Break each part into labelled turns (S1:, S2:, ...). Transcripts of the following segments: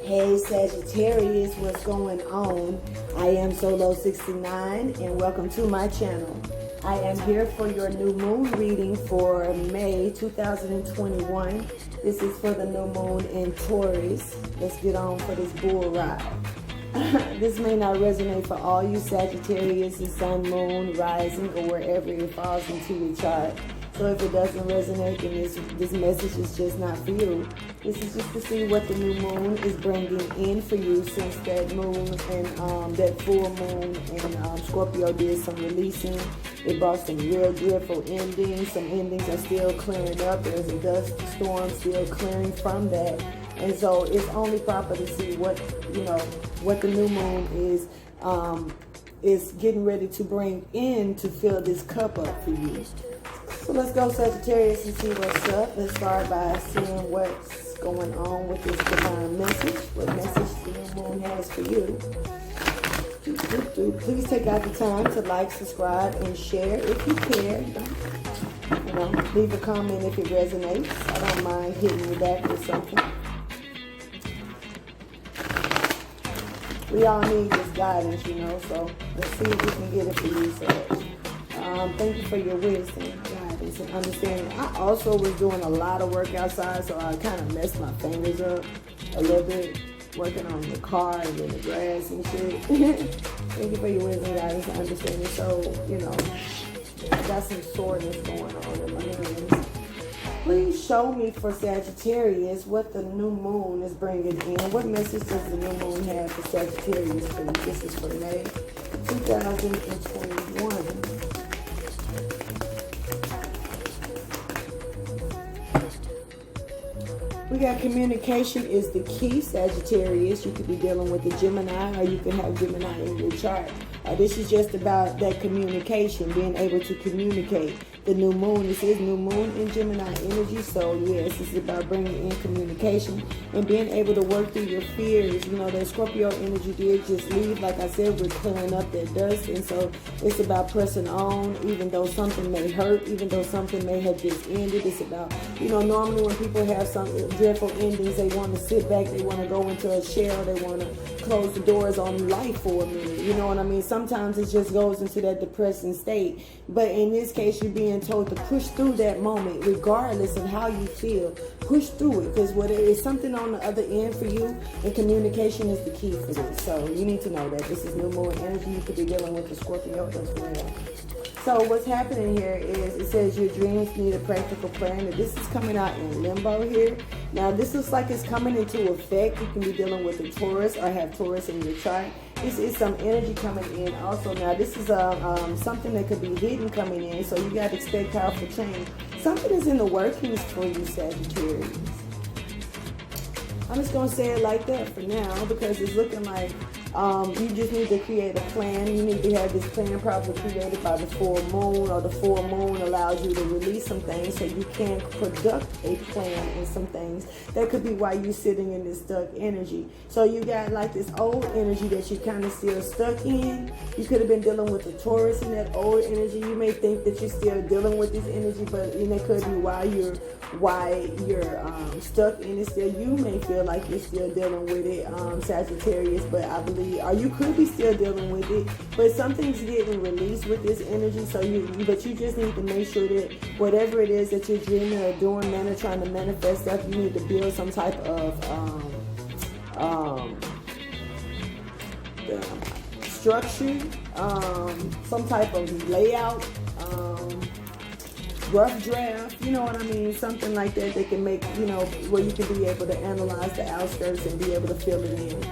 S1: Hey Sagittarius, what's going on? I am Solo69 and welcome to my channel. I am here for your new moon reading for May 2021. This is for the new moon in Taurus. Let's get on for this bull ride. This may not resonate for all you Sagittarius, the sun, moon, rising, or wherever it falls into your chart. So if it doesn't resonate, then this message is just not for you. This is just to see what the new moon is bringing in for you, since that moon and that full moon in Scorpio did some releasing. It brought some real dreadful endings. Some endings are still clearing up. There's a dust storm still clearing from that. And so it's only proper to see what the new moon is getting ready to bring in to fill this cup up for you. So let's go, Sagittarius, and see what's up. Let's start by seeing what's going on with this divine message. What message the new moon has for you. Please take out the time to like, subscribe, and share if you care. Leave a comment if it resonates. I don't mind hitting you back with something. We all need this guidance, so let's see if we can get it for you, Sag. Thank you for your wisdom, guidance, and understanding. I also was doing a lot of work outside, so I kind of messed my fingers up a little bit, working on the car and in the grass and shit. Thank you for your wisdom, guidance, and understanding. So, I got some soreness going on in my hands. Please show me for Sagittarius what the new moon is bringing in. What message does the new moon have for Sagittarius for you? This is for May 2021. We got communication is the key, Sagittarius. You could be dealing with the Gemini, or you can have Gemini in your chart. This is just about that communication, being able to communicate. The new moon, this is new moon in Gemini energy, so yes, this is about bringing in communication and being able to work through your fears. That Scorpio energy did just leave. Like I said, we're clearing up that dust, and so it's about pressing on, even though something may hurt, even though something may have just ended. It's about, normally when people have some dreadful endings, they want to sit back, they want to go into a shell, they want to close the doors on life for a minute. You know what I mean? Sometimes it just goes into that depressing state. But in this case, you're being told to push through that moment, regardless of how you feel. Push through it, because there is something on the other end for you, and communication is the key for this. So you need to know that this is new moon energy. You could be dealing with the Scorpio as well. So what's happening here is, it says your dreams need a practical plan. And this is coming out in limbo here. Now this looks like it's coming into effect. You can be dealing with a Taurus or have Taurus in your chart. This is some energy coming in also. Now this is something that could be hidden coming in, so you got to expect powerful change. Something is in the workings for you, Sagittarius. I'm just going to say it like that for now, because it's looking like you just need to create a plan. You need to have this plan probably created by the full moon, or the full moon allows you to release some things so you can conduct a plan and some things. That could be why you're sitting in this stuck energy. So you got like this old energy that you're kind of still stuck in. You could have been dealing with the Taurus in that old energy. You may think that you're still dealing with this energy, but it could be why you're stuck in it still. You may feel like you're still dealing with it, Sagittarius, but I believe, or you could be still dealing with it, but something's getting released with this energy. So but you just need to make sure that whatever it is that you're dreaming or doing, trying to manifest stuff, you need to build some type of structure, some type of layout, rough draft, you know what I mean? Something like that can make, where you can be able to analyze the outskirts and be able to fill it in.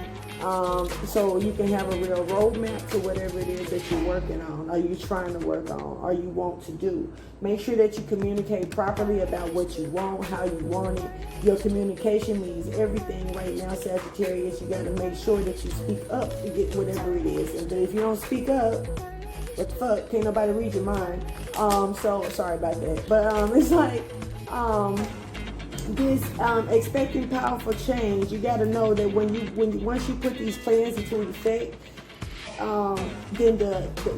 S1: So you can have a real roadmap to whatever it is that you're working on, or you're trying to work on, or you want to do. Make sure that you communicate properly about what you want, how you want it. Your communication means everything right now, Sagittarius. You got to make sure that you speak up to get whatever it is. And if you don't speak up, what the fuck? Can't nobody read your mind. So sorry about that. But it's like this expecting powerful change. You got to know that once you put these plans into effect, then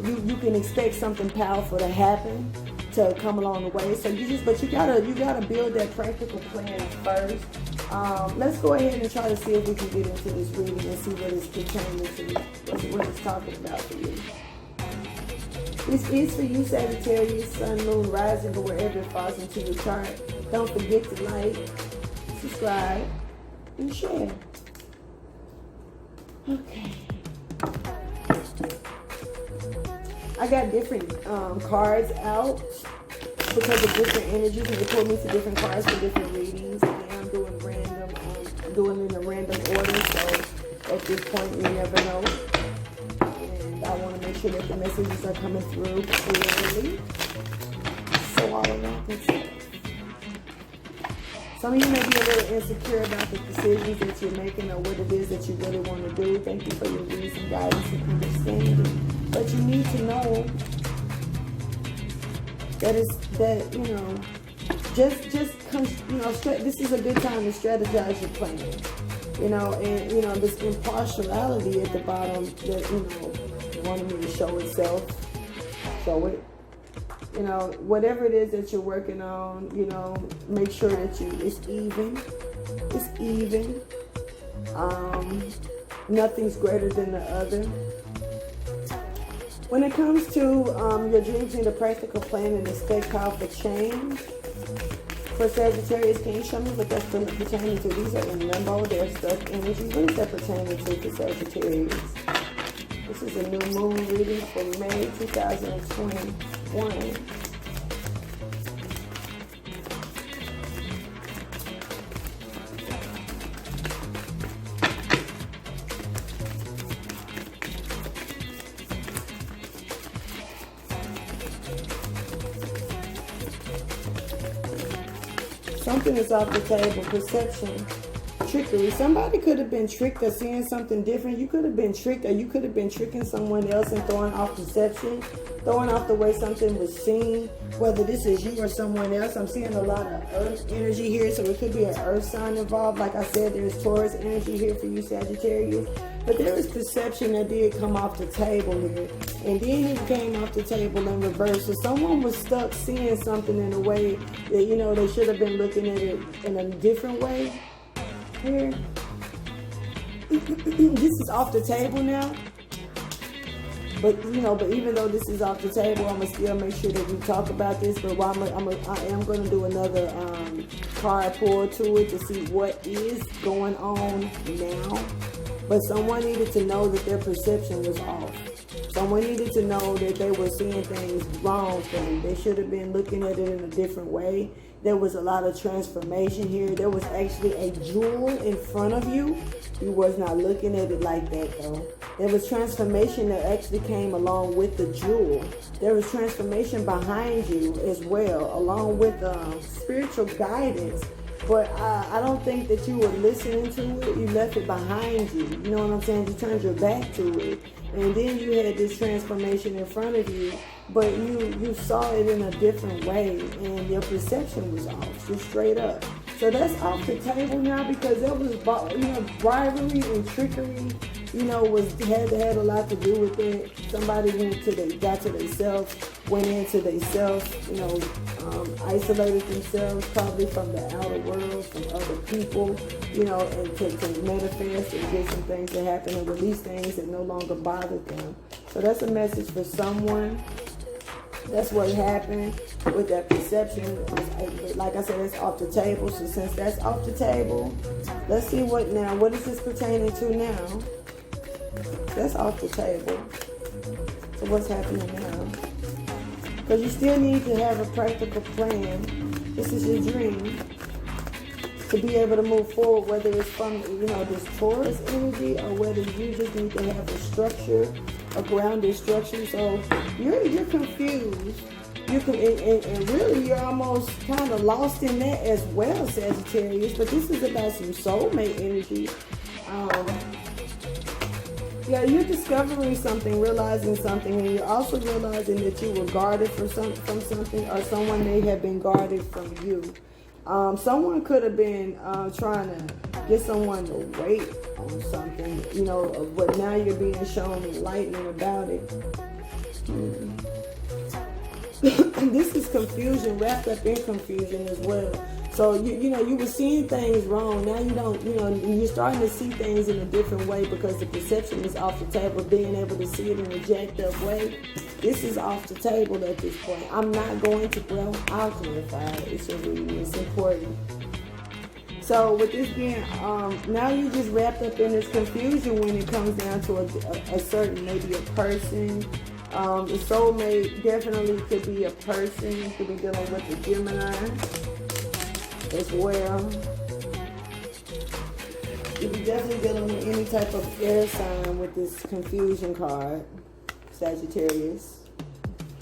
S1: you can expect something powerful to happen, to come along the way. So you gotta build that practical plan first. Let's go ahead and try to see if we can get into this reading and see what it's pertaining to, what it's talking about for you. This is for you, Sagittarius, Sun, Moon, Rising, or wherever it falls into your chart. Don't forget to like, subscribe, and share. Okay. I got different cards out because of different energies, and they pulled me to different cards for different readings. And I'm doing random, doing in a random order, so at this point you never know. And I want to make sure that the messages are coming through clearly. So all of that good stuff. Some of you may be a little insecure about the decisions that you're making or what it is that you really want to do. Thank you for your wisdom, guidance, and understanding. But you need to know that this is a good time to strategize your plan. And this impartiality at the bottom that wanted me to show itself, show it. Whatever it is that you're working on, make sure that it's even. It's even. Nothing's greater than the other. When it comes to your dreams, need a practical plan and expect call for change. For Sagittarius, can you show me what that's pertaining to? These are in limbo. They're stuck energy. What is that pertaining to for Sagittarius? This is a new moon reading for May 2021. Something is off the table. Perception. Trickery. Somebody could have been tricked or seeing something different. You could have been tricked, or you could have been tricking someone else and throwing off perception, throwing off the way something was seen, whether this is you or someone else. I'm seeing a lot of earth energy here, so it could be an earth sign involved. Like I said, there's Taurus energy here for you, Sagittarius. But there is perception that did come off the table here. And then it came off the table in reverse. So someone was stuck seeing something in a way that, they should have been looking at it in a different way. Here. This is off the table now. But even though this is off the table, I'm gonna still make sure that we talk about this. But I am gonna do another card pull to it to see what is going on now. But someone needed to know that their perception was off. Someone needed to know that they were seeing things wrong for them. They should have been looking at it in a different way. There was a lot of transformation here. There was actually a jewel in front of you. You was not looking at it like that, though. There was transformation that actually came along with the jewel. There was transformation behind you as well, along with spiritual guidance. But I don't think that you were listening to it. You left it behind you. You know what I'm saying? You turned your back to it. And then you had this transformation in front of you. But you saw it in a different way. And your perception was off. Just straight up. So that's off the table now, because there was, bribery and trickery, had a lot to do with it. Somebody got to themselves, went into themselves, isolated themselves probably from the outer world, from other people, and to manifest and get some things to happen and release things that no longer bothered them. So that's a message for someone. That's what happened with that perception. Like I said, it's off the table. So since that's off the table, let's see what is this pertaining to now? That's off the table. So what's happening now? Because you still need to have a practical plan. This is your dream. To be able to move forward, whether it's from, this Taurus energy, or whether you just need to have a structure, a grounded structure. So you're confused. And really you're almost kind of lost in that as well, Sagittarius. But this is about some soulmate energy. You're discovering something, realizing something, and you're also realizing that you were guarded from something, or someone may have been guarded from you. Someone could have been trying to get someone to wait on something, but now you're being shown enlightenment about it. This is confusion, wrapped up in confusion as well. So you were seeing things wrong. Now you don't, you're starting to see things in a different way because the perception is off the table. Being able to see it in a jacked up way, this is off the table at this point. I'm not going to, well, I'll clarify. It's a reading. It's important. So with this being, now you're just wrapped up in this confusion when it comes down to a certain, maybe a person. The soulmate definitely could be a person. You could be dealing with a Gemini as well. You'll be definitely dealing with any type of air sign with this confusion card, Sagittarius.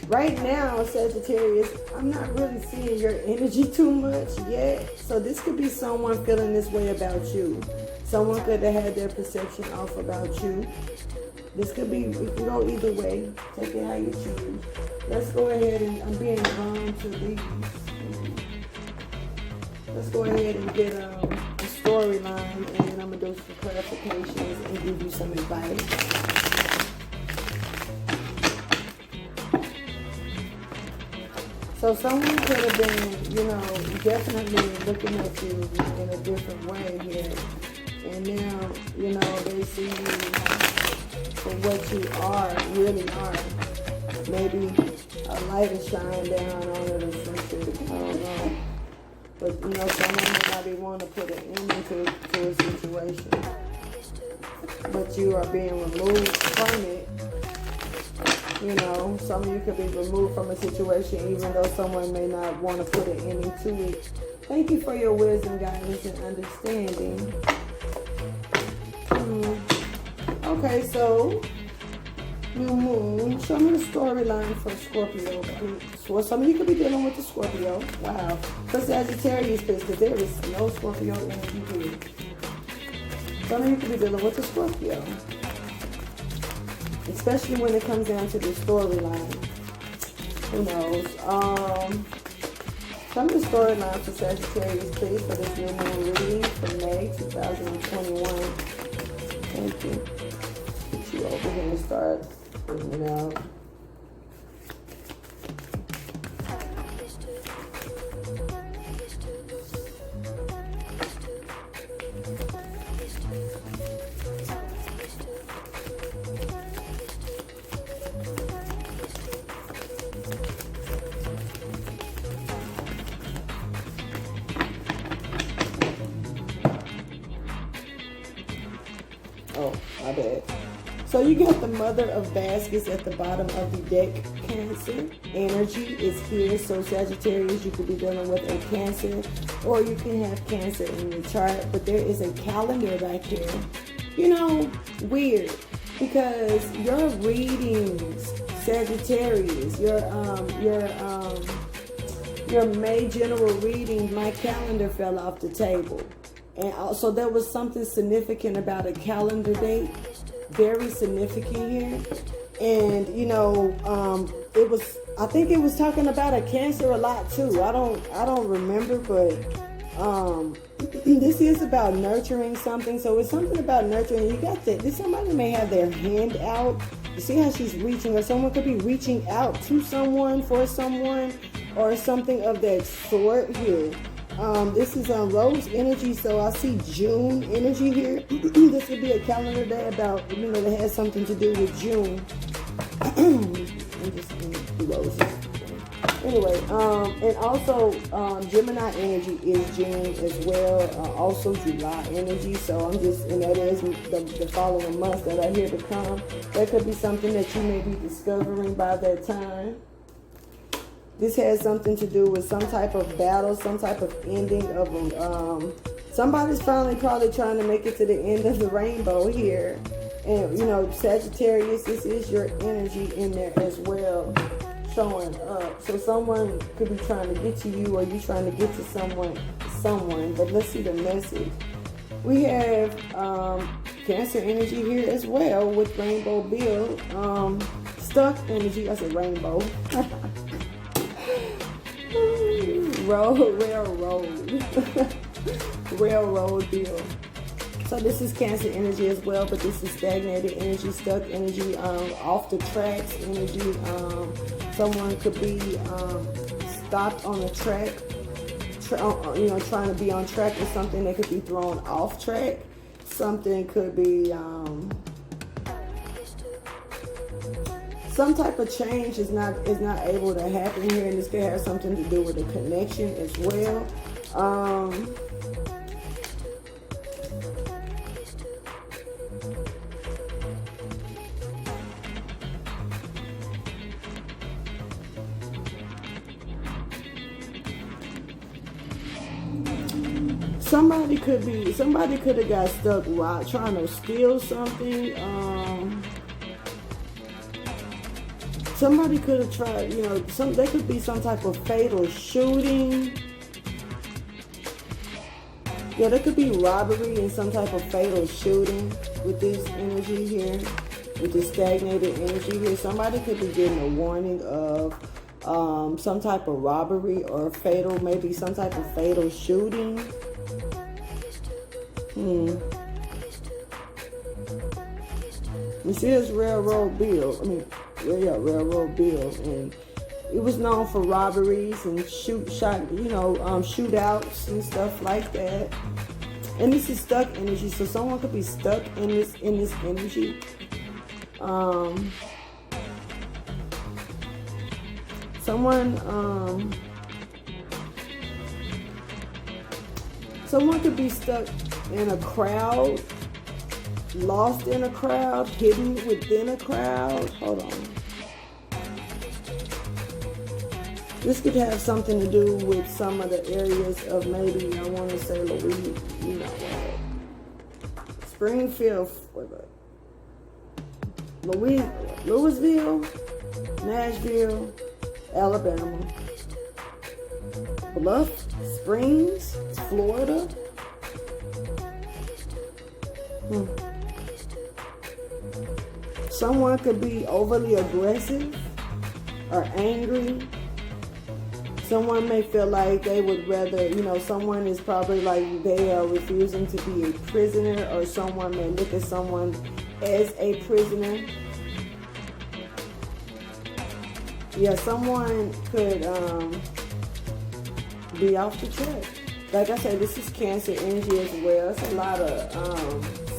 S1: Right now, Sagittarius, I'm not really seeing your energy too much yet. So this could be someone feeling this way about you. Someone could have had their perception off about you. This could be, it can go either way. Take it how you choose. Let's go ahead and, I'm being drawn to these. Let's go ahead and get a storyline, and then I'm going to do some clarifications and give you some advice. So someone could have been, definitely looking at you in a different way here. And now, they see you for what you really are. Maybe a light is shining down on it or something. I don't know. But, someone may not be wanting to put an end to a situation. But you are being removed from it. Some of you could be removed from a situation even though someone may not want to put an ending to it. Thank you for your wisdom, guidance, and understanding. Okay, so new moon. Show me the storyline for Scorpio. So some of you could be dealing with the Scorpio. Wow. For Sagittarius, because there is no Scorpio energy here. Some of you could be dealing with the Scorpio. Especially when it comes down to the storyline. Who knows? Some of the storyline for Sagittarius, please, for this new moon reading for May 2021. Thank you. Get you over here and start bringing it out. Oh, my bad. So you got the Mother of Baskets at the bottom of the deck. Cancer energy is here. So Sagittarius, you could be dealing with a Cancer, or you can have Cancer in your chart. But there is a calendar back here. Weird, because your readings, Sagittarius, your May general reading, my calendar fell off the table. And also there was something significant about a calendar date, very significant here. And, I think it was talking about a Cancer a lot too. I don't remember, but this is about nurturing something. So it's something about nurturing. You got that. Somebody may have their hand out. You see how she's reaching, or someone could be reaching out to someone, for someone, or something of that sort here. This is on Rose energy, so I see June energy here. This would be a calendar day about, that has something to do with June. I'm just roses. Anyway, and also Gemini energy is June as well. Also July energy. So and that is the following months that are here to come. That could be something that you may be discovering by that time. This has something to do with some type of battle, some type of ending of somebody's finally probably trying to make it to the end of the rainbow here. And Sagittarius, this is your energy in there as well, showing up. So someone could be trying to get to you, or you trying to get to someone. But let's see the message. We have Cancer energy here as well with Rainbow Bill. Stuck energy, I said rainbow. Railroad bill. So this is Cancer energy as well, but this is stagnated energy, stuck energy, off the tracks energy. Someone could be stopped on the track, trying to be on track with something that could be thrown off track. Something could be some type of change is not able to happen here, and this could have something to do with a connection as well. Somebody could have got stuck trying to steal something. Somebody could have tried, there could be some type of fatal shooting. Yeah, there could be robbery and some type of fatal shooting with this energy here, with this stagnated energy here. Somebody could be getting a warning of some type of robbery or fatal, maybe some type of fatal shooting. You see this railroad bill. Railroad bill, and it was known for robberies and shootouts and stuff like that. And this is stuck energy, so someone could be stuck in this energy. Someone could be stuck in a crowd, lost in a crowd, hidden within a crowd. Hold on. This could have something to do with some of the areas of maybe, I want to say Springfield, Louisville, Nashville, Alabama, Bluff Springs, Florida. Someone could be overly aggressive or angry. Someone may feel like they would rather, someone is probably like they are refusing to be a prisoner, or someone may look at someone as a prisoner. Yeah, someone could be off the track. Like I said, this is Cancer energy as well. It's a lot of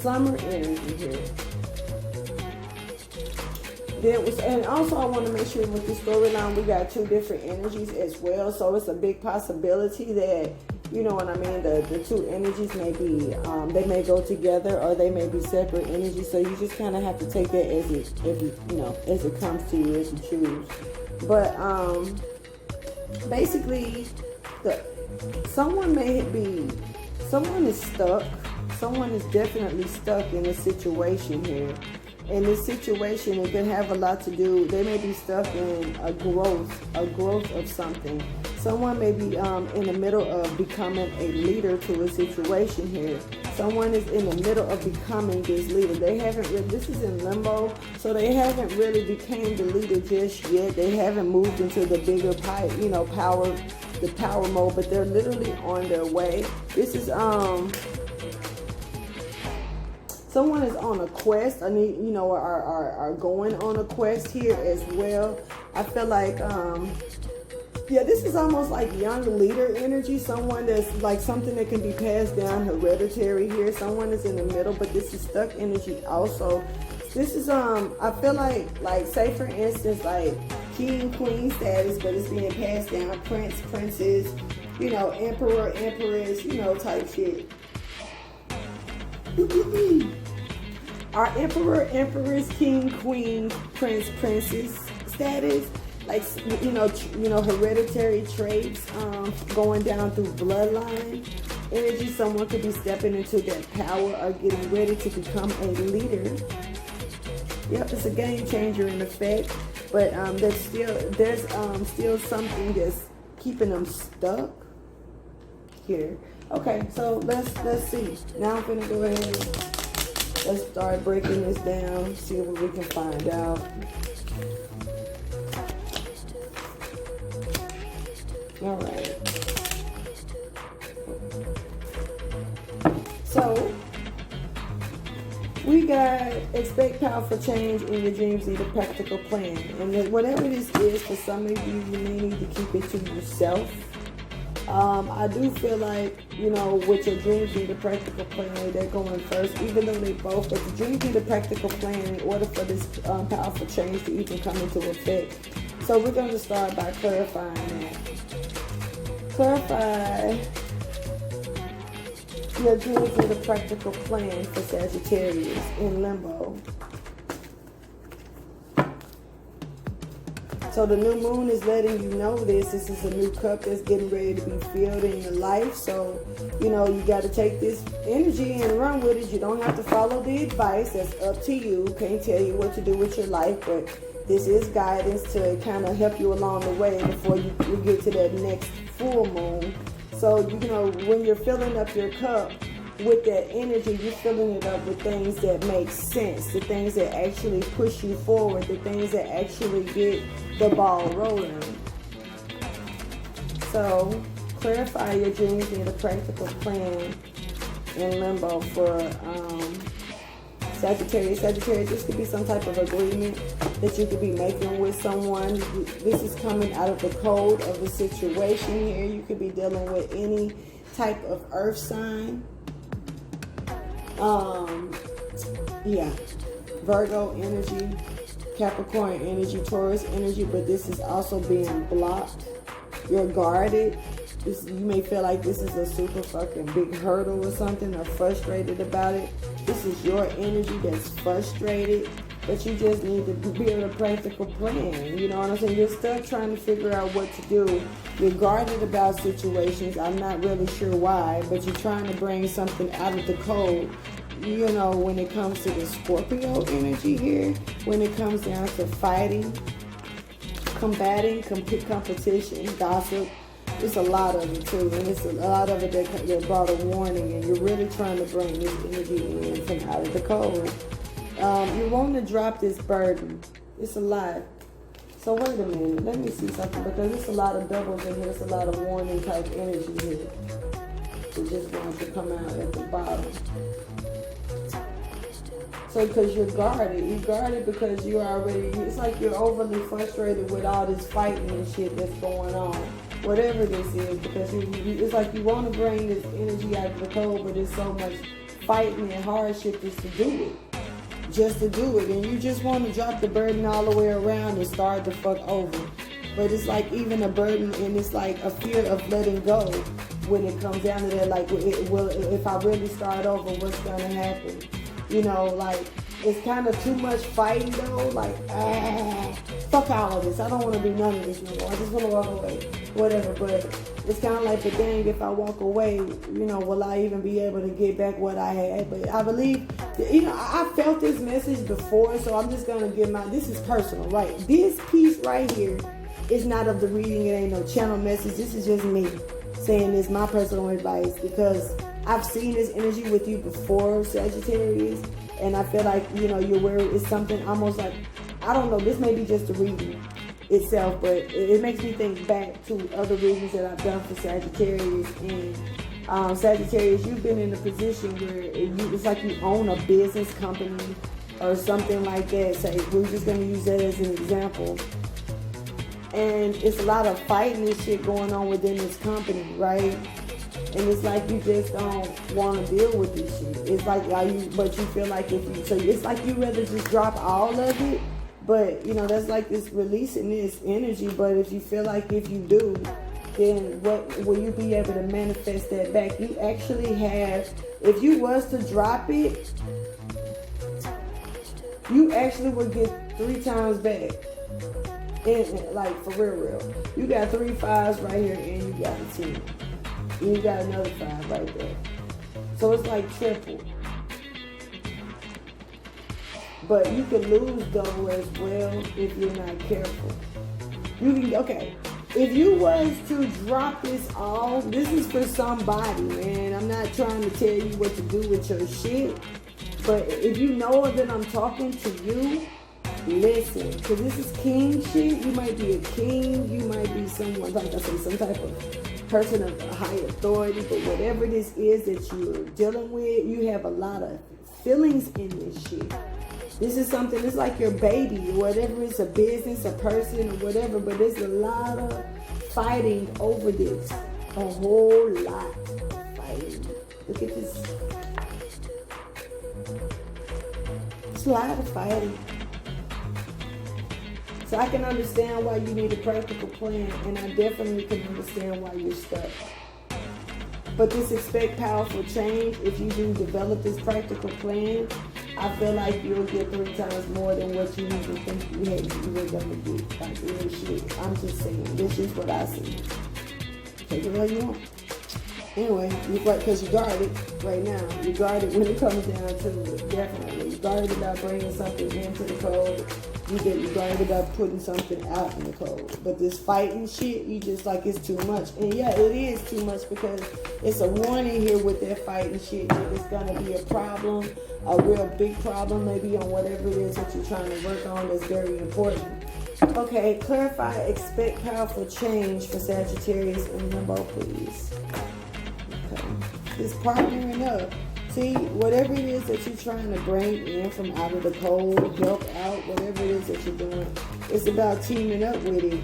S1: summer energy here. And also I want to make sure with the storyline we got two different energies as well. So it's a big possibility that, you know what I mean, the two energies may be, they may go together or they may be separate energies. So you just kind of have to take that as it comes to you, as you choose. But basically, someone is stuck. Someone is definitely stuck in a situation here. In this situation, it can have a lot to do, they may be stuck in a growth of something. Someone may be in the middle of becoming a leader to a situation here. Someone is in the middle of becoming this leader. This is in limbo, so they haven't really became the leader just yet. They haven't moved into the bigger power mode, but they're literally on their way. This is, someone is on a quest. Are going on a quest here as well. I feel like, this is almost like young leader energy. Someone that's like something that can be passed down hereditary here. Someone is in the middle, but this is stuck energy also. This is, I feel like say for instance, like king, queen status, but it's being passed down, prince, princess, emperor, empress, type shit. Our emperor, empress, king, queen, prince, princess status, like hereditary traits, going down through bloodline energy. Someone could be stepping into that power or getting ready to become a leader. Yep, it's a game changer in effect, but there's still something that's keeping them stuck here. Okay, so let's see. Now I'm gonna go ahead. Let's start breaking this down, see what we can find out. All right. So, we got expect powerful change in your dreams, need a practical plan. And then whatever this is, for some of you, you may need to keep it to yourself. I do feel like, with your dreams and the practical plan, they're going first, even though they both, but the dreams and the practical plan, in order for this powerful change to even come into effect. So we're going to start by clarifying that. Clarify your dreams and the practical plan for Sagittarius in limbo. So the new moon is letting you know this. This is a new cup that's getting ready to be filled in your life. So, you got to take this energy and run with it. You don't have to follow the advice. That's up to you. Can't tell you what to do with your life, but this is guidance to kind of help you along the way before you get to that next full moon. So, when you're filling up your cup with that energy, you're filling it up with things that make sense, the things that actually push you forward, the things that actually get the ball rolling. So, clarify your dreams and the practical plan in limbo for Sagittarius. Sagittarius, this could be some type of agreement that you could be making with someone. This is coming out of the code of the situation here. You could be dealing with any type of earth sign. Virgo energy, Capricorn energy, Taurus energy, but this is also being blocked. You're guarded. You may feel like this is a super fucking big hurdle or something, or frustrated about it. This is your energy that's frustrated, but you just need to build a practical plan. You know what I'm saying? You're stuck trying to figure out what to do. You're guarded about situations. I'm not really sure why, but you're trying to bring something out of the code. When it comes to the Scorpio energy here, when it comes down to fighting, combating, competition, gossip, it's a lot of it too, and it's a lot of it that brought a warning, and you're really trying to bring this energy in from out of the code. You want to drop this burden. It's a lot. So wait a minute, let me see something, because there's a lot of doubles in here. It's a lot of warning type energy here. It just wants to come out at the bottom. So because you're guarded because you're already, it's like you're overly frustrated with all this fighting and shit that's going on. Whatever this is, because it's like you want to bring this energy out of the code, but there's so much fighting and hardship just to do it. And you just want to drop the burden all the way around and start the fuck over. But it's like even a burden, and it's like a fear of letting go when it comes down to that. Like, if I really start over, what's going to happen? It's kind of too much fighting though. Fuck all of this. I don't want to do none of this anymore. I just want to walk away. Whatever. But it's kind of like, but dang, if I walk away, will I even be able to get back what I had? But I believe, I felt this message before, so I'm just going to give this is personal, right? This piece right here is not of the reading. It ain't no channel message. This is just me saying this, my personal advice, because I've seen this energy with you before, Sagittarius, and I feel like, you're worried. It's something almost like, I don't know, this may be just the reading itself, but it makes me think back to other readings that I've done for Sagittarius. And Sagittarius, you've been in a position where it's like you own a business company or something like that. So we're just going to use that as an example. And it's a lot of fighting and shit going on within this company, right? And it's like you just don't want to deal with this shit. It's like but you feel like it's like you rather just drop all of it. But that's like this releasing this energy. But if you feel like if you do, then what will you be able to manifest that back? You actually have, if you was to drop it, you actually would get 3 times back. And like for real. You got 3 5s right here, and you got a 10. And you got another 5 right there. So it's like triple. But you can lose though as well if you're not careful. If you was to drop this all, this is for somebody, man. I'm not trying to tell you what to do with your shit. But if you know that I'm talking to you, listen. Because this is king shit. You might be a king. You might be someone, like I say, some type of person of high authority. But whatever this is that you're dealing with, you have a lot of feelings in this shit. This is something, it's like your baby, whatever, it's a business, a person, or whatever, but there's a lot of fighting over this, A whole lot of fighting. Look at this. It's a lot of fighting. So I can understand why you need a practical plan, and I definitely can understand why you're stuck. But just expect powerful change. If you do develop this practical plan, I feel like you'll get 3 times more than what you even think you were gonna get. Like real shit. I'm just saying, this is what I see. Take it how you want. Anyway, because you guard it right now. You guard it when it comes down to it. Definitely. You guard about bringing something into the code. You guard about putting something out in the code. But this fighting shit, you just like it's too much. And yeah, it is too much because it's a warning here with that fighting shit that it's gonna be a problem, a real big problem maybe on whatever it is that you're trying to work on that's very important. Okay, clarify, expect powerful change for Sagittarius in limbo, please. Okay, it's partnering up. See, whatever it is that you're trying to bring in from out of the cold, help out, whatever it is that you're doing, it's about teaming up with it.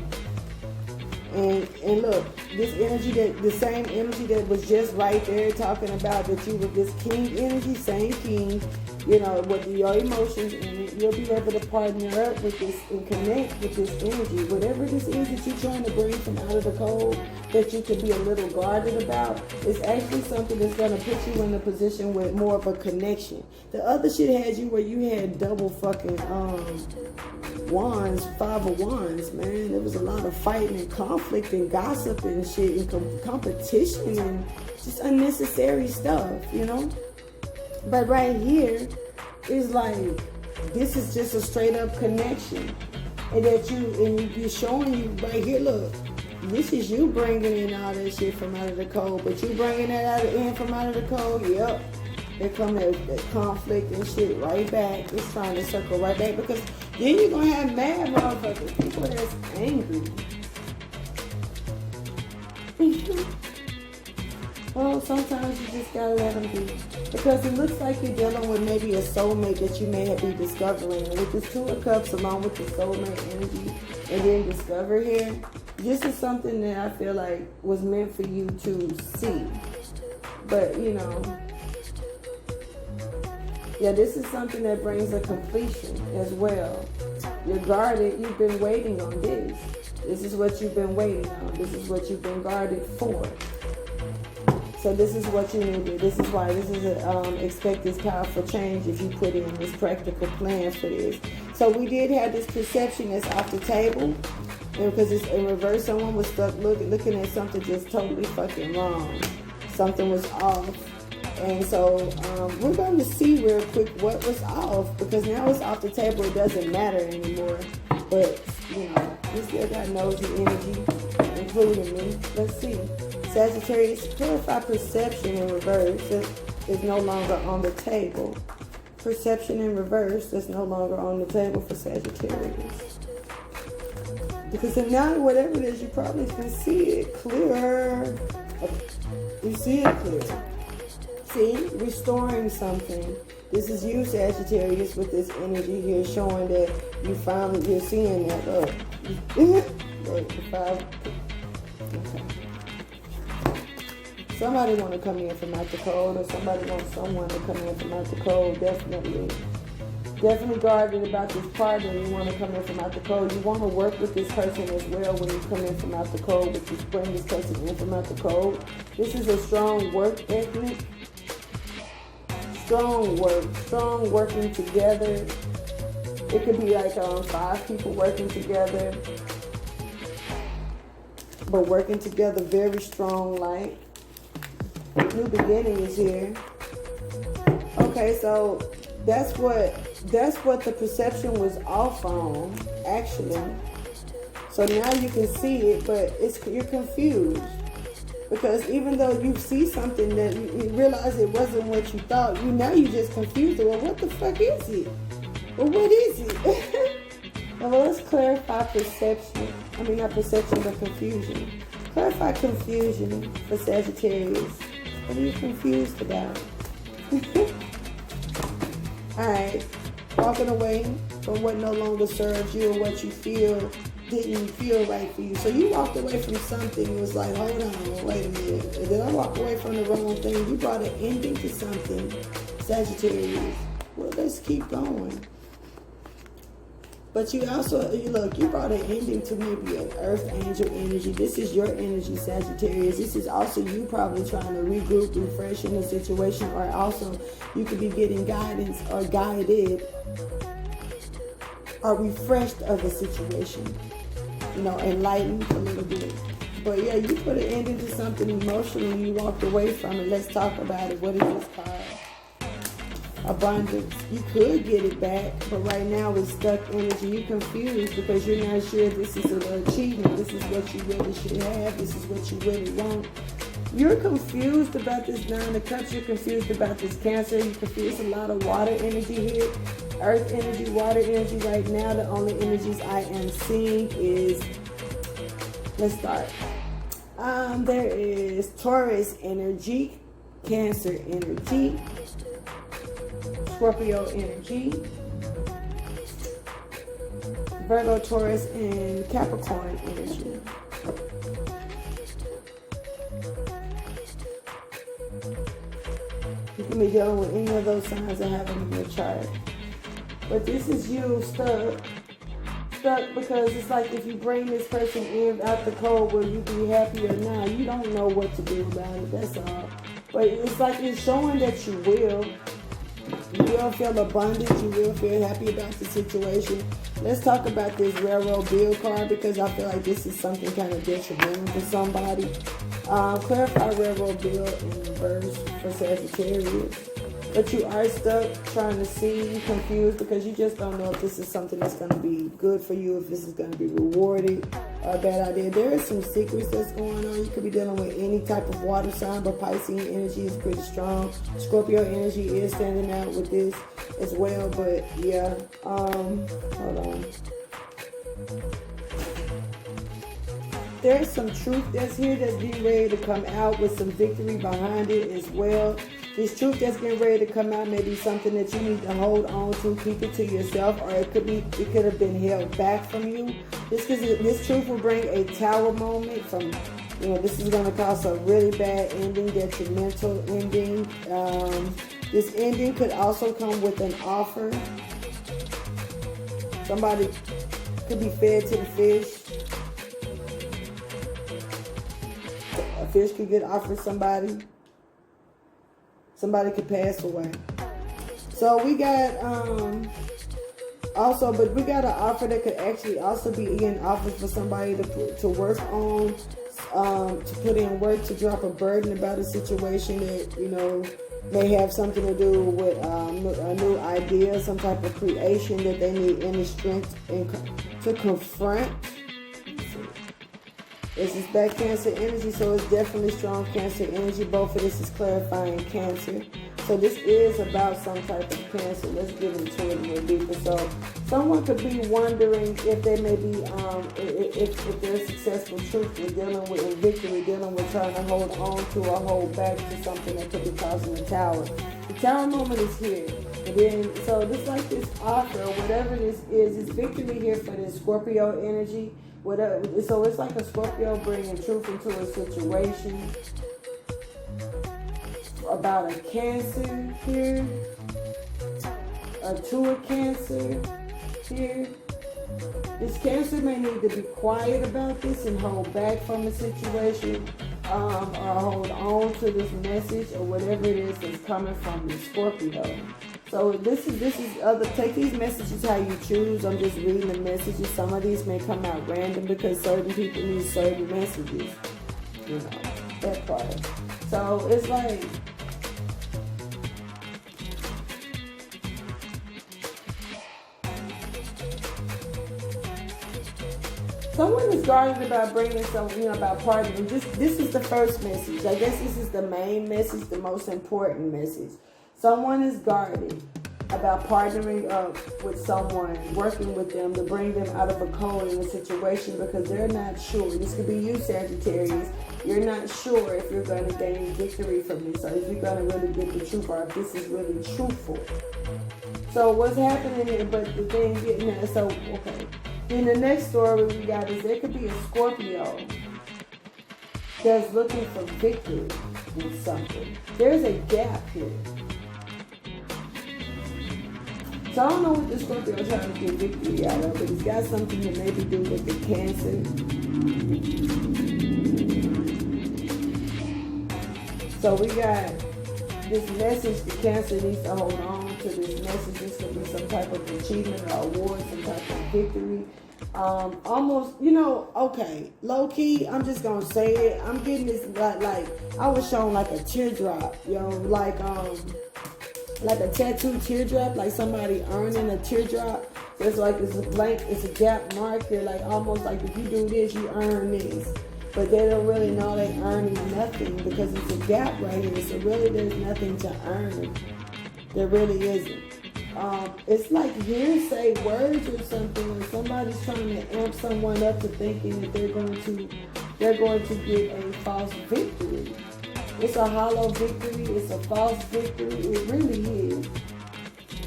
S1: And look, this energy, that the same energy that was just right there talking about that you were this king energy, same king, you know, with your emotions in it, you'll be able to partner up with this and connect with this energy. Whatever this is that you're trying to bring from out of the cold that you could be a little guarded about, is actually something that's going to put you in a position with more of a connection. The other shit had you where you had double fucking wands, 5 of wands, man. There was a lot of fighting and conflict and gossip and shit and competition and just unnecessary stuff, you know? But right here is like, this is just a straight up connection. And that you're showing you right here, look, this is you bringing in all that shit from out of the cold, but you bringing that in from out of the cold, yep. There come that conflict and shit right back. It's trying to circle right back because then you're going to have mad motherfuckers, people that's angry. Well, sometimes you just gotta let them be. Because it looks like you're dealing with maybe a soulmate that you may have been discovering. And with this 2 of Cups along with the soulmate energy and then discover here, this is something that I feel like was meant for you to see. But, you know, yeah, this is something that brings a completion as well. You're guarded. You've been waiting on this. This is what you've been waiting on. This is what you've been guarded for. So this is what you need. This is why this is expect this powerful change if you put in this practical plan for this. So we did have this perception that's off the table. And because it's in reverse, someone was stuck looking at something just totally fucking wrong. Something was off. And so we're going to see real quick what was off. Because now it's off the table. It doesn't matter anymore. But, you know, we still got nosy energy, including me. Let's see. Sagittarius, clarify perception in reverse is no longer on the table. Perception in reverse is no longer on the table for Sagittarius. Because now whatever it is, you probably can see it clear. You see it clear. See, restoring something. This is you, Sagittarius, with this energy here showing that you're seeing that. Look, the 5. Okay. Somebody want to come in from out the cold, or somebody wants someone to come in from out the cold. Definitely guarded about this partner. You want to come in from out the cold. You want to work with this person as well when you come in from out the cold, but you bring this person in from out the cold. This is a strong work ethic. Strong working together. It could be like 5 people working together, but working together very strong, like. New beginning is here. Okay, so that's what the perception was off on, actually. So now you can see it, but you're confused. Because even though you see something that you realize it wasn't what you thought, now you just confused. Well, what the fuck is it? Well, what is it? Well, let's clarify perception. I mean, not perception, but confusion. Clarify confusion for Sagittarius. What are you confused about? Alright. Walking away from what no longer serves you or what you feel didn't feel right for you. So you walked away from something and was like, hold on, wait a minute. And then I walked away from the wrong thing. You brought an ending to something, Sagittarius. Well, let's keep going. But you also, look, you brought an ending to maybe an earth angel energy. This is your energy, Sagittarius. This is also you probably trying to regroup, refresh in the situation, or also you could be getting guidance or guided or refreshed of the situation. Enlightened a little bit. But yeah, you put an ending to something emotional and you walked away from it. Let's talk about it. What is this card? Abundance. You could get it back, but right now it's stuck energy. You're confused because you're not sure this is an achievement. This is what you really should have. This is what you really want. You're confused about this Nine of Cups. You're confused about this Cancer. You're confused. A lot of water energy here. Earth energy, water energy. Right now, the only energies I am seeing is, let's start. There is Taurus energy, Cancer energy, Scorpio energy, Virgo, Taurus, and Capricorn energy. You can be dealing with any of those signs that have them in your chart. But this is you stuck because it's like if you bring this person in out the cold, will you be happy or not? You don't know what to do about it, that's all. But it's like it's showing that you will. You will feel abundant. You will feel happy about the situation. Let's talk about this railroad bill card because I feel like this is something kind of detrimental to somebody. Clarify railroad bill in reverse for Sagittarius. But you are stuck trying to see, confused because you just don't know if this is something that's going to be good for you, if this is going to be rewarded or a bad idea. There are some secrets that's going on. You could be dealing with any type of water sign, but Piscean energy is pretty strong. Scorpio energy is standing out with this as well, but yeah. Hold on. There's some truth that's here that's getting ready to come out with some victory behind it as well. This truth that's getting ready to come out may be something that you need to hold on to, keep it to yourself, or it could have been held back from you. This truth will bring a tower moment from, this is going to cause a really bad ending, detrimental ending. This ending could also come with an offer. Somebody could be fed to the fish. A fish could get offered somebody. Somebody could pass away. So we got we got an offer that could actually also be an offer for somebody to work on, to put in work, to drop a burden about a situation that may have something to do with a new idea, some type of creation that they need any strength to confront. This is back Cancer energy, so it's definitely strong Cancer energy. Both of this is clarifying Cancer. So this is about some type of Cancer. Let's get into it a little deeper. So someone could be wondering if they may be, if there's successful truth with dealing with in victory, dealing with trying to hold on to or hold back to something that could be causing a tower. The tower moment is here. And then, so this like this offer, whatever this is victory here for this Scorpio energy. Whatever, so it's like a Scorpio bringing truth into a situation about a Cancer here, to a Cancer here. This Cancer may need to be quiet about this and hold back from the situation, or hold on to this message or whatever it is that's coming from the Scorpio. So this is other. Take these messages how you choose. I'm just reading the messages. Some of these may come out random because certain people need certain messages. That part. So it's like someone is guarded about bringing something, about partnering. This is the first message. I guess this is the main message, the most important message. Someone is guarded about partnering up with someone, working with them to bring them out of a cold in a situation because they're not sure. This could be you, Sagittarius. You're not sure if you're going to gain victory from this or if you're going to really get the truth or if this is really truthful. So what's happening here, but the thing getting at, so, okay. Then the next story we got is there could be a Scorpio that's looking for victory in something. There's a gap here. So I don't know what the Scorpio is trying to get victory out of, but it's got something to maybe do with the Cancer. So we got this message. The Cancer needs to hold on to this message. This could be some type of achievement or award, some type of victory. Almost, okay, low key, I'm just gonna say it. I'm getting this like I was shown like a teardrop, like a tattoo teardrop, like somebody earning a teardrop. It's like it's a blank, it's a gap marker, like almost like if you do this, you earn this. But they don't really know they earning nothing because it's a gap right here. So really there's nothing to earn. There really isn't. It's like hearsay words or something, or somebody's trying to amp someone up to thinking that they're going to get a false victory. It's a hollow victory. It's a false victory. It really is.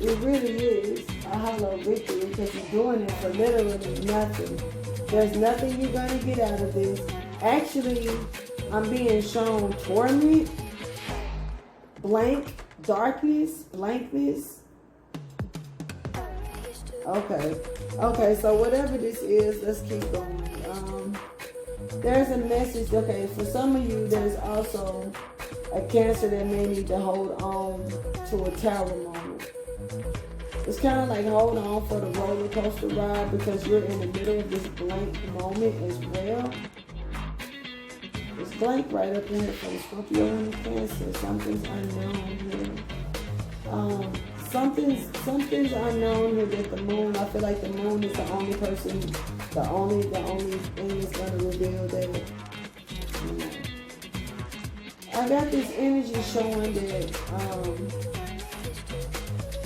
S1: It really is a hollow victory because you're doing it for literally nothing. There's nothing you're going to get out of this. Actually, I'm being shown torment, blank, darkness, blankness. Okay, so whatever this is, let's keep going. There's a message, okay, for some of you, there's also a Cancer that may need to hold on to a tower moment. It's kind of like hold on for the roller coaster ride because you're in the middle of this blank moment as well. It's blank right up in here for the Scorpio and the Cancer. Something's unknown here. Something's unknown here that the moon, I feel like the moon is the only person, the only thing that's going to reveal that. I got this energy showing that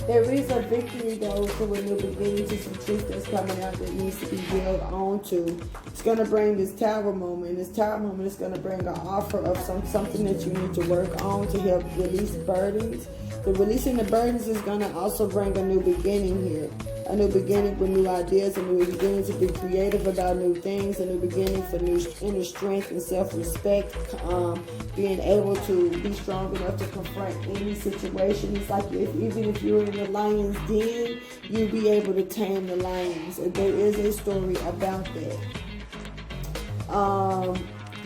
S1: there is a victory though to a new beginning, to some truth that's coming out that needs to be held on to. It's going to bring this tower moment. This tower moment is going to bring an offer of something that you need to work on to help release burdens. The releasing the burdens is going to also bring a new beginning here. A new beginning with new ideas, a new beginning to be creative about new things, a new beginning for new inner strength and self-respect, being able to be strong enough to confront any situation. It's like even if you're in the lion's den, you'll be able to tame the lions. There is a story about that.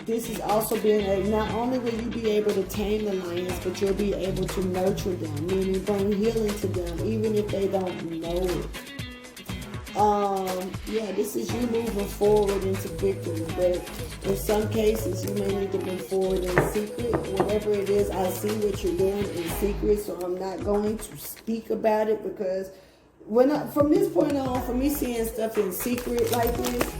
S1: This is also being not only will you be able to tame the lions, but you'll be able to nurture them, meaning bring healing to them, even if they don't know it. This is you moving forward into victory, but in some cases you may need to move forward in secret. Whatever it is, I see what you're doing in secret, so I'm not going to speak about it because from this point on, for me seeing stuff in secret like this,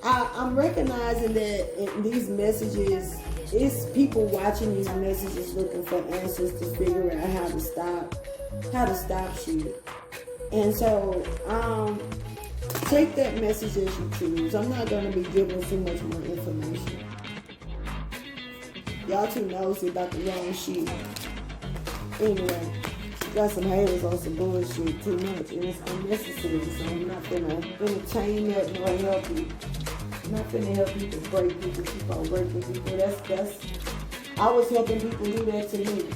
S1: I'm recognizing that these messages, it's people watching these messages looking for answers to figure out how to stop shit. And so, take that message as you choose. I'm not going to be giving too much more information. Y'all too nosy about the wrong shit. Anyway, got some haters on some bullshit too much, and it's unnecessary, so I'm not going to entertain that nor help you. I'm not finna help people break people, keep on breaking people. I was helping people do that to me.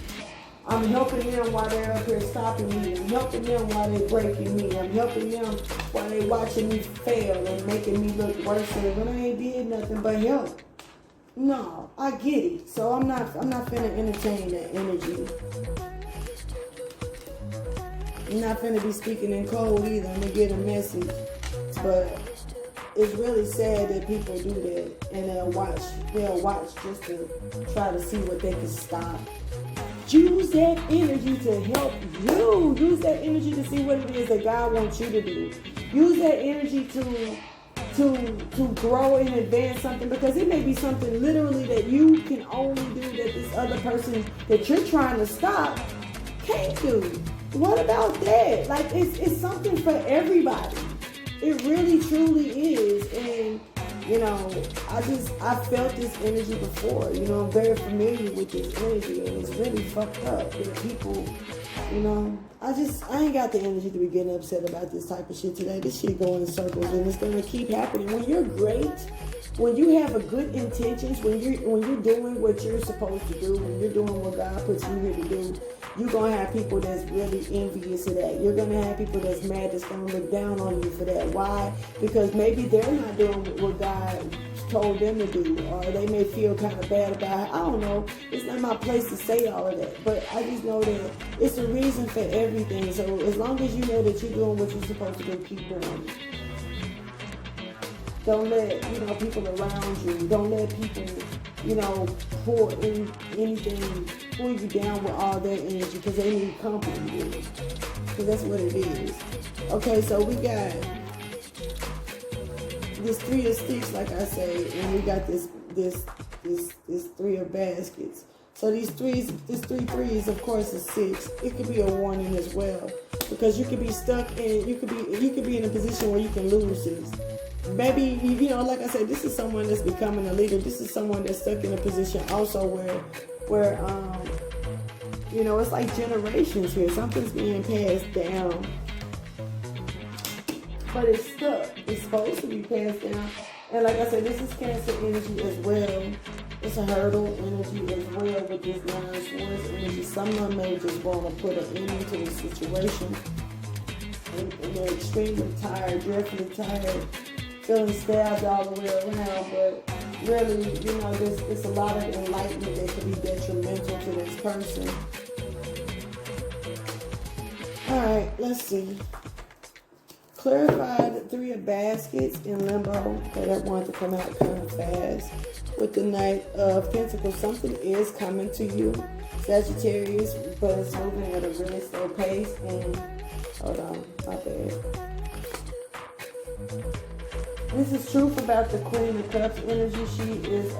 S1: I'm helping them while they're up here stopping me. I'm helping them while they're breaking me. I'm helping them while they're watching me fail and making me look worse when I ain't did nothing but help. No, I get it. So I'm not finna entertain that energy. I'm not finna be speaking in code either. I'm gonna get a message. But it's really sad that people do that and they'll watch just to try to see what they can stop. Use that energy to help you. Use that energy to see what it is that God wants you to do. Use that energy to grow and advance something, because it may be something literally that you can only do that this other person that you're trying to stop can't do. What about that? Like it's something for everybody. It really truly is. And You know, I felt this energy before. You know, I'm very familiar with this energy, and it's really fucked up. There are people, you know, I ain't got the energy to be getting upset about this type of shit today. This shit going in circles, and it's gonna keep happening. When you're great, when you have a good intentions, when you're doing what you're supposed to do, when you're doing what God puts you here to do, you're gonna have people that's really envious of that. You're gonna have people that's mad, that's gonna look down on you for that. Why? Because maybe they're not doing what God told them to do, or they may feel kind of bad about it. I don't know. It's not my place to say all of that, but I just know that it's a reason for everything. So as long as you know that you're doing what you're supposed to do, keep doing it. Don't let, people around you, don't let people, pour in anything, pull you down with all their energy, because they need company, because that's what it is. Okay, so we got this 3 of sticks, like I say, and we got this 3 of baskets. So these three threes, of course, is 6. It could be a warning as well, because you could be stuck in, you could be in a position where you can lose this. Maybe, like I said, this is someone that's becoming a leader. This is someone that's stuck in a position also where it's like generations here. Something's being passed down, but it's stuck. It's supposed to be passed down. And like I said, this is Cancer energy as well. It's a hurdle energy as well with this 9 of Swords energy. Someone may just want to put an end to the situation. And they're extremely tired, dreadfully tired, feeling stabbed all the way around. But really, there's a lot of enlightenment that could be detrimental to this person. Alright, let's see. Clarify the 3 of baskets in limbo. Okay, that wanted to come out kind of fast. With the Knight of Pentacles, something is coming to you, Sagittarius, but it's moving at a really slow pace. And hold on, my bad. This is truth about the Queen of Cups energy. She is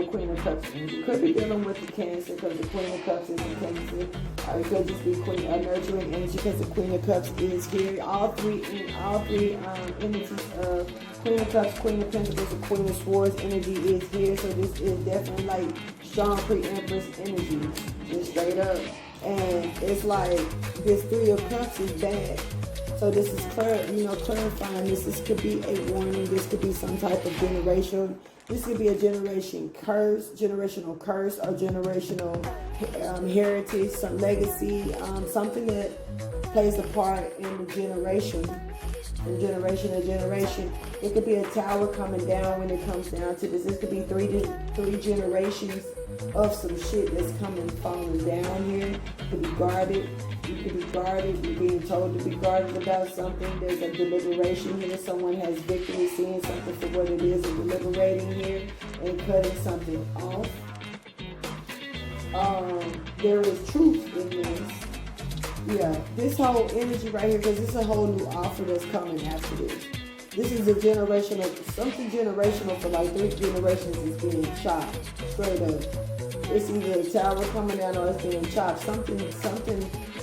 S1: Queen of Cups energy. Could be dealing with the Cancer, because the Queen of Cups is in Cancer. Or it could just be nurturing energy, because the Queen of Cups is here. All three entities of Queen of Cups, Queen of Pentacles, and Queen of Swords energy is here. So this is definitely like strong pre-Empress energy, just straight up. And it's like this 3 of Cups is bad. So this is clarifying this. This could be a warning. This could be some type of generational. This could be a generational curse, or generational heritage, some legacy, something that plays a part in the generation, from generation to generation. It could be a tower coming down when it comes down to this. This could be three generations of some shit that's falling down here. It could be guarded. You could be guarded. You're being told to be guarded about something. There's a deliberation here. Someone has victory, seeing something for what it is, and deliberating here and cutting something off. There is truth in this. Yeah, this whole energy right here, because this is a whole new offer that's coming after this. This is something generational for like 3 generations is being chopped straight up. It's either a tower coming down or it's being chopped.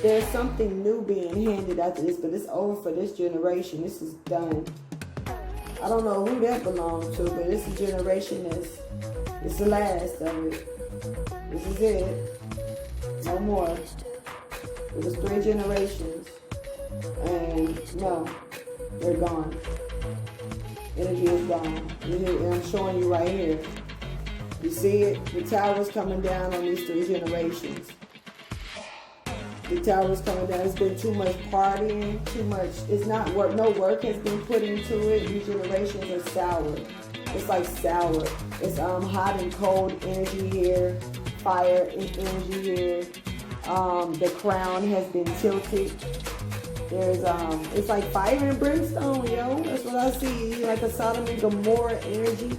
S1: There's something new being handed after this, but it's over for this generation. This is done. I don't know who that belongs to, but it's a generation it's the last of it. This is it. No more. It was 3 generations. And no, they're gone. Energy is gone. And I'm showing you right here. You see it? The tower's coming down on these 3 generations. The tower's coming down. It's been too much partying, too much. It's not work. No work has been put into it. These generations are sour. It's like sour. It's hot and cold energy here. Fire and energy here. The crown has been tilted. There's it's like fire and brimstone, yo. That's what I see. Like a Sodom and Gomorrah energy.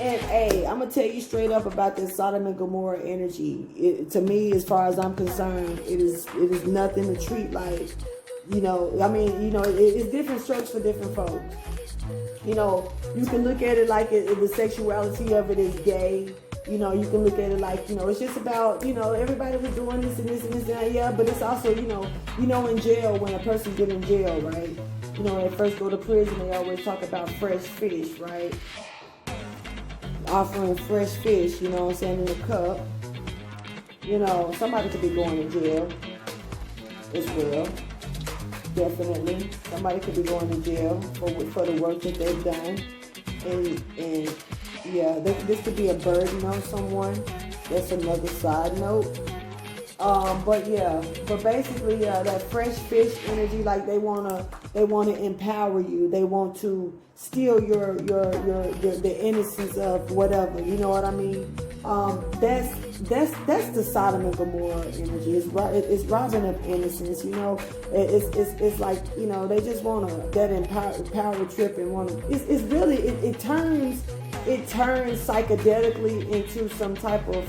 S1: And hey, I'm gonna tell you straight up about this Sodom and Gomorrah energy. To me, as far as I'm concerned, it is nothing to treat like, it's different strokes for different folks. You can look at it like the sexuality of it is gay. You can look at it like, it's just about, everybody was doing this and this and this and that, yeah, but it's also, in jail, when a person get in jail, right? You know, when they first go to prison, they always talk about fresh fish, right? Offering fresh fish, you know what I'm saying, in a cup. You know, somebody could be going to jail as well. Definitely. Somebody could be going to jail for the work that they've done. And yeah, this could be a burden on someone. That's another side note. But basically, that fresh fish energy, like they wanna empower you. They want to steal your the innocence of whatever. You know what I mean? That's the Sodom and Gomorrah energy. It's robbing of innocence. You know, it's like, you know, they just wanna that power trip and wanna. It's really it turns psychedelically into some type of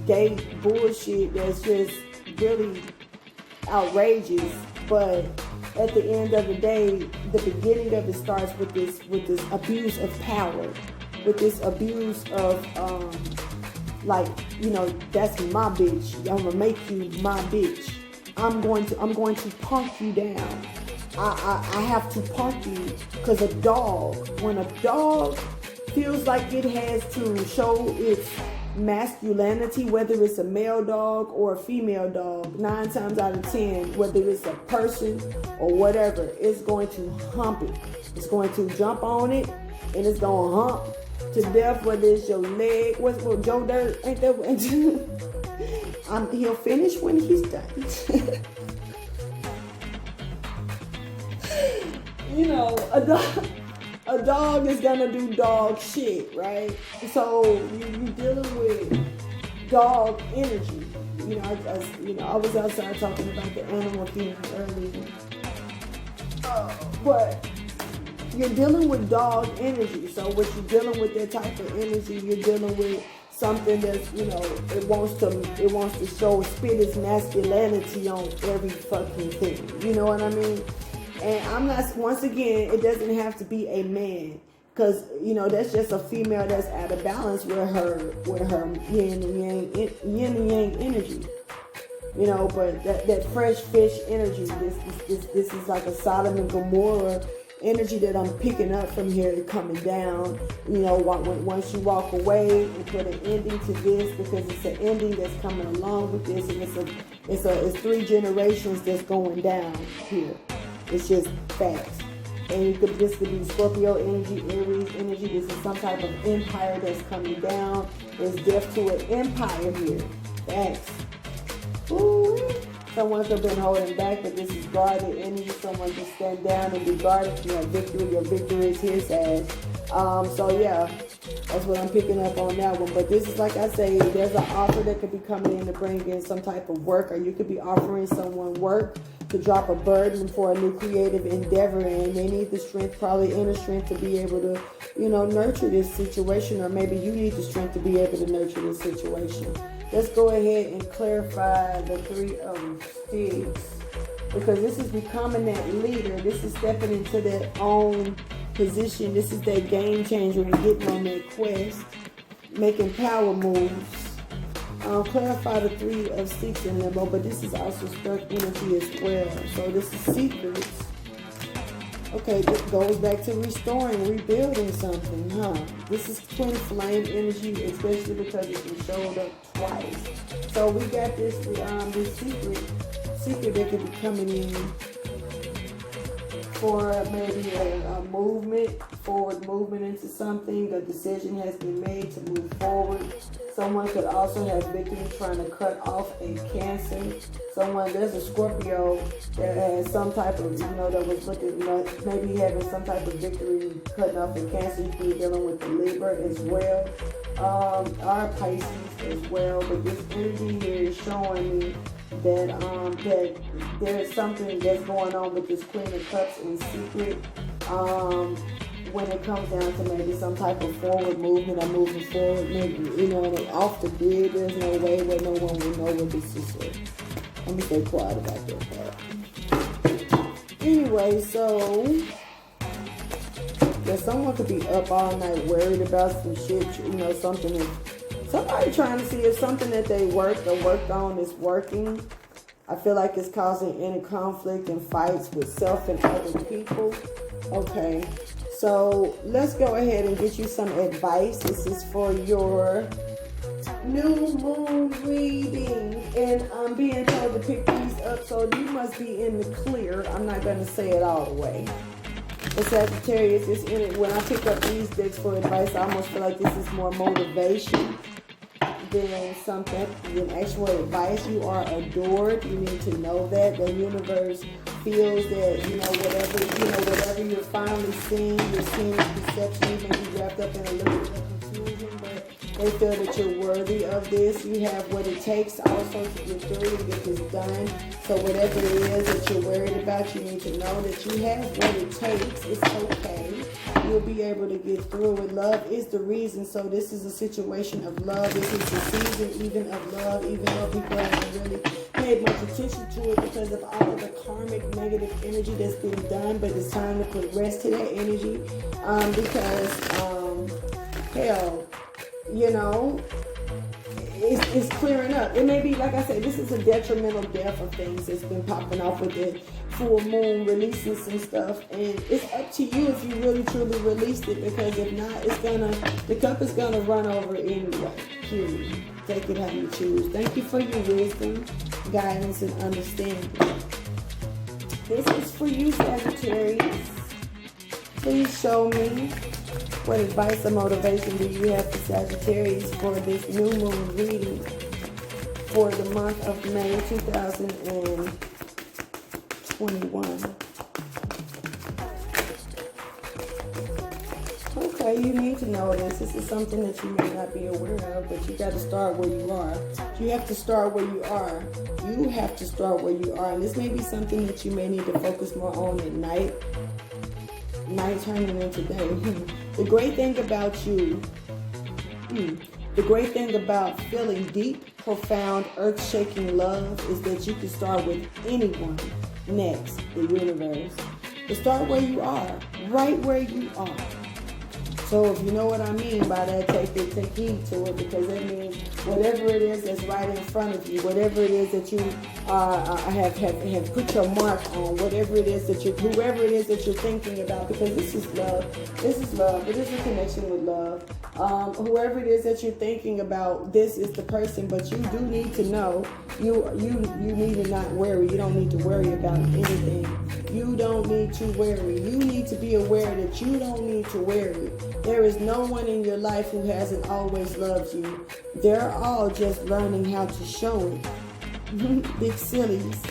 S1: gay bullshit that's just really outrageous. But at the end of the day, the beginning of it starts with this abuse of power, with this abuse of like, you know, that's my bitch. I'm gonna make you my bitch. I'm going to punk you down. I have to punk you because when a dog feels like it has to show its masculinity, whether it's a male dog or a female dog, 9 times out of 10, whether it's a person or whatever, it's going to hump it. It's going to jump on it, and it's going to hump to death, whether it's your leg. What's Joe Dirt? Ain't that? He'll finish when he's done. You know, a dog is gonna do dog shit, right? So you're dealing with dog energy. You know, I was outside talking about the animal thing earlier, but you're dealing with dog energy. So what you're dealing with, that type of energy, you're dealing with something that's, you know, it wants to spit its masculinity on every fucking thing. You know what I mean? And I'm not, once again, it doesn't have to be a man, because, you know, that's just a female that's out of balance with her yin and yang energy. You know, but that fresh fish energy, this is like a Sodom and Gomorrah energy that I'm picking up from here, coming down. You know, once you walk away and put an ending to this, because it's an ending that's coming along with this, and it's 3 generations that's going down here. It's just facts. And this could be Scorpio energy, Aries energy. This is some type of empire that's coming down. There's death to an empire here. Facts. Ooh. Someone could have been holding back, but this is guarded energy. Someone can stand down and be guarded. You know, victory. Your victory is here, Sag. So yeah, that's what I'm picking up on that one. But this is, like I say, there's an offer that could be coming in to bring in some type of work, or you could be offering someone work to drop a burden for a new creative endeavor, and they need the strength, probably inner strength, to be able to, you know, nurture this situation, or maybe you need the strength to be able to nurture this situation. Let's go ahead and clarify the 3 of Sticks, because this is becoming that leader. This is stepping into their own position. This is that game changer and getting on that quest, making power moves. Clarify the 3 of Sticks in limbo, but this is also stuck energy as well. So this is secrets. Okay, this goes back to restoring, rebuilding something, huh? This is twin flame energy, especially because it can showed up twice. So we got this secret that could be coming in for maybe a forward movement into something. A decision has been made to move forward. Someone could also have victory trying to cut off a Cancer. There's a Scorpio that has some type of, you know, that was looking, you know, maybe having some type of victory cutting off a Cancer. You could be dealing with the Libra as well, or Pisces as well. But this energy here is showing me that that there's something that's going on with this Queen of Cups in secret. When it comes down to maybe some type of forward movement or moving forward, maybe, you know, off the grid, there's no way where no one will know what this is. Let me stay quiet about that part. Anyway, so yeah, someone could be up all night worried about some shit, you know, somebody trying to see if something that they worked or worked on is working. I feel like it's causing inner conflict and fights with self and other people. Okay, so let's go ahead and get you some advice. This is for your new moon reading, and I'm being told to pick these up, so you must be in the clear. I'm not going to say it all the way. The Sagittarius is in it. When I pick up these decks for advice, I almost feel like this is more motivation than something, than actual advice. You are adored. You need to know that. The universe feels that, whatever you're finally seeing, you're seeing perception. You may be wrapped up in a little bit of confusion, but they feel that you're worthy of this. You have what it takes also to get through and get this done. So whatever it is that you're worried about, you need to know that you have what it takes. It's okay. You'll be able to get through it. Love is the reason. So this is a situation of love. This is the season even of love, even though people haven't really paid much attention to it because of all of the karmic negative energy that's been done. But it's time to put rest to that energy hell, it's clearing up. It may be, like I said, this is a detrimental death of things that's been popping off with the full moon releasing some stuff, and it's up to you if you really truly released it, because if not, the cup is gonna run over anyway. Period. Take it how you choose. Thank you for your wisdom, guidance, and understanding. This is for you, Sagittarius. Please show me what advice or motivation do you have for Sagittarius for this new moon reading for the month of May 2021. Okay, you need to know this. This is something that you may not be aware of, but you got to start where you are. You have to start where you are. You have to start where you are. And this may be something that you may need to focus more on at night. Night turning into day. The great thing about you, the great thing about feeling deep, profound, earth-shaking love is that you can start with anyone next, the universe. To start where you are, right where you are. So if you know what I mean by that, take heed to it, because that means whatever it is that's right in front of you, whatever it is that you have put your mark on, whatever it is that whoever it is that you're thinking about, because this is love. This is love. It is a connection with love. Whoever it is that you're thinking about, this is the person. But you do need to know you need to not worry. You don't need to worry about anything. You don't need to worry. You need to be aware that you don't need to worry. There is no one in your life who hasn't always loved you. They're all just learning how to show it. Big sillies.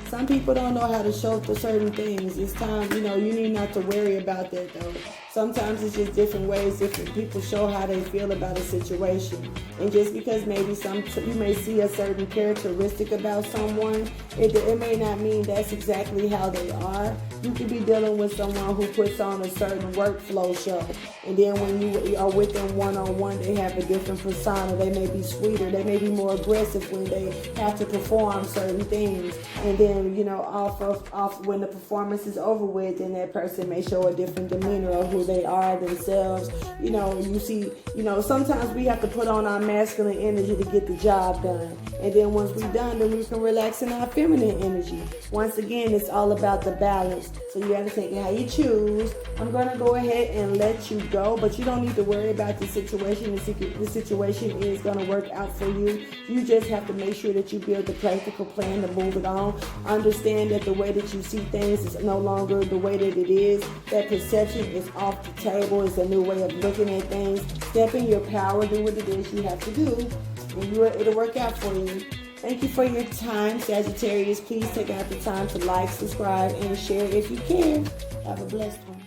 S1: Some people don't know how to show for certain things. It's time, you need not to worry about that though. Sometimes it's just different ways different people show how they feel about a situation. And just because maybe you may see a certain characteristic about someone, it may not mean that's exactly how they are. You could be dealing with someone who puts on a certain workflow show. And then when you are with them one-on-one, they have a different persona. They may be sweeter. They may be more aggressive when they have to perform certain things. And then, off when the performance is over with, then that person may show a different demeanor of who they are themselves. You see, sometimes we have to put on our masculine energy to get the job done. And then once we're done, then we can relax in our feminine energy. Once again, it's all about the balance. So you have to take it how you choose. I'm going to go ahead and let you go, but you don't need to worry about the situation. The situation is going to work out for you. You just have to make sure that you build the practical plan to move it on. Understand that the way that you see things is no longer the way that it is. That perception is off the table. It's a new way of looking at things. Step in your power. Do what it is you have to do. And it'll work out for you. Thank you for your time, Sagittarius. Please take out the time to like, subscribe, and share if you can. Have a blessed one.